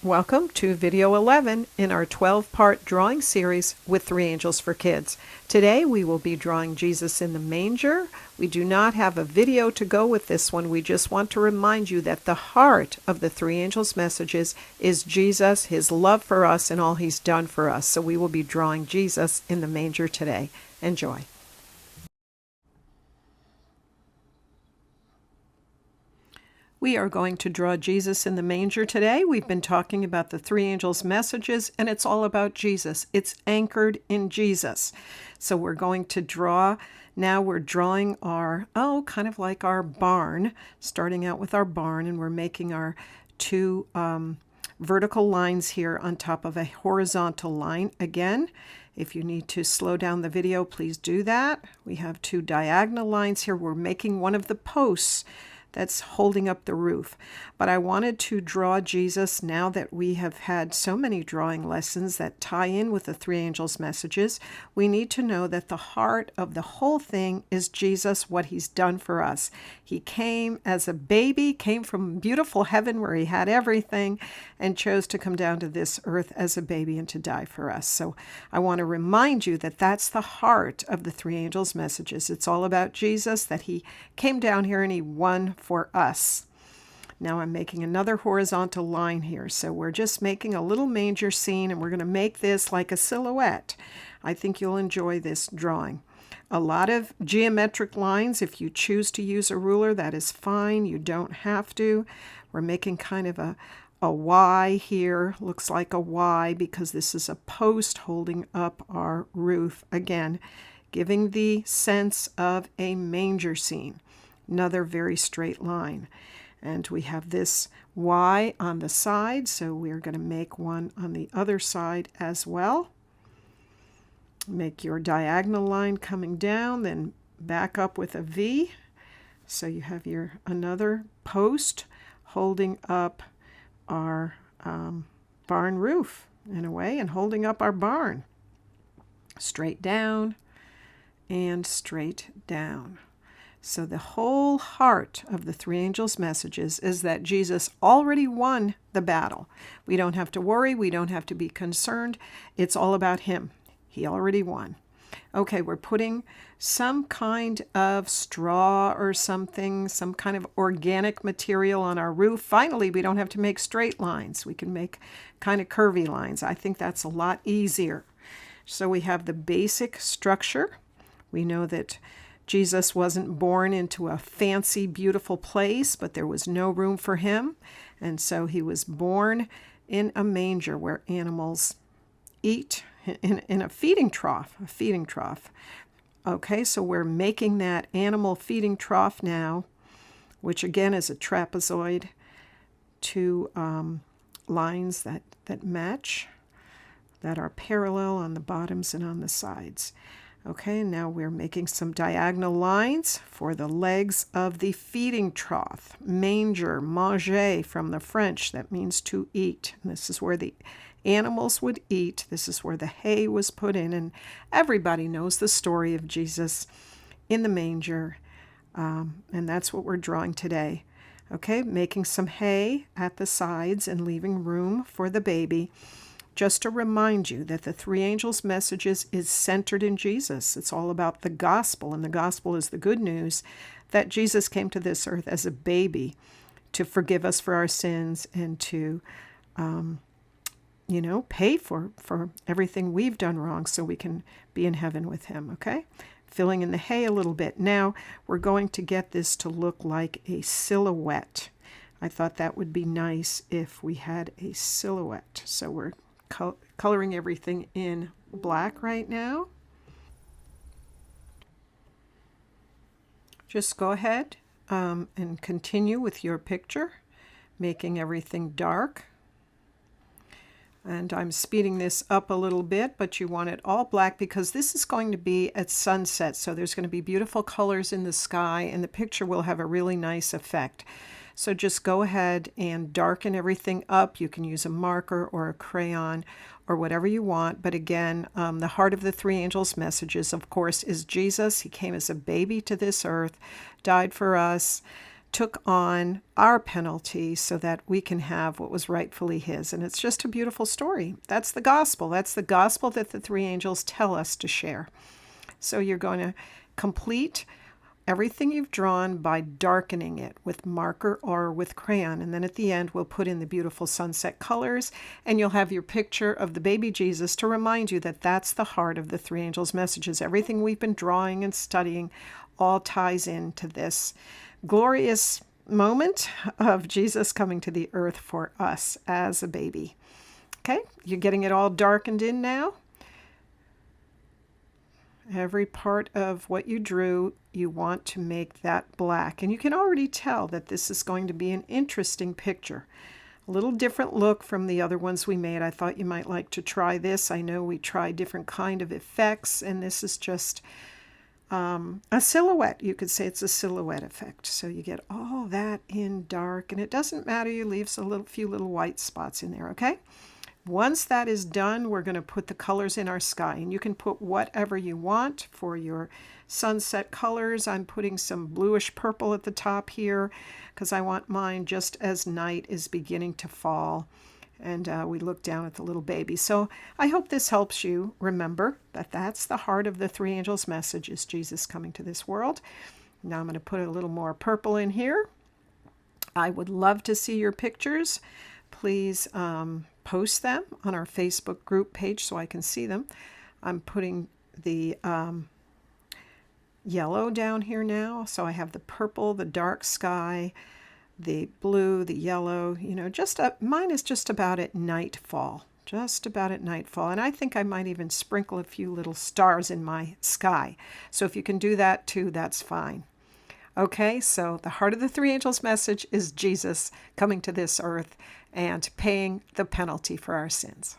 Welcome to video 11 in our 12-part drawing series with 3 Angels for Kids. Today we will be drawing Jesus in the manger. We do not have a video to go with this one. We just want to remind you that the heart of the 3 Angels messages is Jesus, His love for us, and all He's done for us. So we will be drawing Jesus in the manger today. Enjoy. We are going to draw Jesus in the manger today. We've been talking about the 3 angels' messages, and it's all about Jesus. It's anchored in Jesus. So we're going to draw. Now we're drawing our, kind of like our barn, starting out with our barn, and we're making our 2 vertical lines here on top of a horizontal line. Again, if you need to slow down the video, please do that. We have 2 diagonal lines here. We're making one of the posts that's holding up the roof. But I wanted to draw Jesus now that we have had so many drawing lessons that tie in with the 3 angels' messages. We need to know that the heart of the whole thing is Jesus, what He's done for us. He came as a baby, came from beautiful heaven where He had everything, and chose to come down to this earth as a baby and to die for us. So I want to remind you that that's the heart of the 3 angels' messages. It's all about Jesus, that He came down here and He won for us. Now I'm making another horizontal line here. So we're just making a little manger scene, and we're going to make this like a silhouette. I think you'll enjoy this drawing. A lot of geometric lines. If you choose to use a ruler, that is fine. You don't have to. We're making kind of a Y here. Looks like a Y because this is a post holding up our roof. Again, giving the sense of a manger scene. Another very straight line. And we have this Y on the side, so we're going to make one on the other side as well. Make your diagonal line coming down, then back up with a V. So you have your another post holding up our barn roof in a way, and holding up our barn. Straight down and straight down. So the whole heart of the 3 angels' messages is that Jesus already won the battle. We don't have to worry. We don't have to be concerned. It's all about Him. He already won. Okay, we're putting some kind of straw or something, some kind of organic material on our roof. Finally, we don't have to make straight lines. We can make kind of curvy lines. I think that's a lot easier. So we have the basic structure. We know that Jesus wasn't born into a fancy, beautiful place, but there was no room for Him. And so He was born in a manger where animals eat, in a feeding trough, Okay, so we're making that animal feeding trough now, which again is a trapezoid, 2 lines that match, that are parallel on the bottoms and on the sides. Okay, now we're making some diagonal lines for the legs of the feeding trough. Manger, manger from the French, that means to eat. And this is where the animals would eat. This is where the hay was put in. And everybody knows the story of Jesus in the manger. And that's what we're drawing today. Okay, making some hay at the sides and leaving room for the baby. Just to remind you that the 3 angels' messages is centered in Jesus. It's all about the gospel, and the gospel is the good news that Jesus came to this earth as a baby to forgive us for our sins and to, pay for everything we've done wrong so we can be in heaven with Him, okay? Filling in the hay a little bit. Now we're going to get this to look like a silhouette. I thought that would be nice if we had a silhouette. So we're coloring everything in black right now. Just go ahead and continue with your picture, making everything dark. And I'm speeding this up a little bit, but you want it all black because this is going to be at sunset. So there's going to be beautiful colors in the sky, and the picture will have a really nice effect. So just go ahead and darken everything up. You can use a marker or a crayon or whatever you want. But again, the heart of the 3 angels' messages, of course, is Jesus. He came as a baby to this earth, died for us, took on our penalty so that we can have what was rightfully his. And it's just a beautiful story. That's the gospel. That's the gospel that the three angels tell us to share. So you're going to complete everything you've drawn by darkening it with marker or with crayon. And then at the end, we'll put in the beautiful sunset colors, and you'll have your picture of the baby Jesus to remind you that that's the heart of the three angels' messages. Everything we've been drawing and studying all ties into this glorious moment of Jesus coming to the earth for us as a baby. Okay, you're getting it all darkened in now. Every part of what you drew, you want to make that black. And you can already tell that this is going to be an interesting picture. A little different look from the other ones we made. I thought you might like to try this. I know we tried different kind of effects, and this is just a silhouette. You could say it's a silhouette effect. So you get all that in dark, and it doesn't matter. You leave a few little white spots in there, okay? Once that is done, we're going to put the colors in our sky, and you can put whatever you want for your sunset colors. I'm putting some bluish purple at the top here because I want mine just as night is beginning to fall, and we look down at the little baby. So I hope this helps you remember that that's the heart of the three angels' message, is Jesus coming to this world. Now I'm going to put a little more purple in here. I would love to see your pictures. Please post them on our Facebook group page so I can see them. I'm putting the yellow down here now. So I have the purple, the dark sky, the blue, the yellow, mine is just about at nightfall, And I think I might even sprinkle a few little stars in my sky. So if you can do that too, that's fine. Okay, so the heart of the three angels' message is Jesus coming to this earth and paying the penalty for our sins.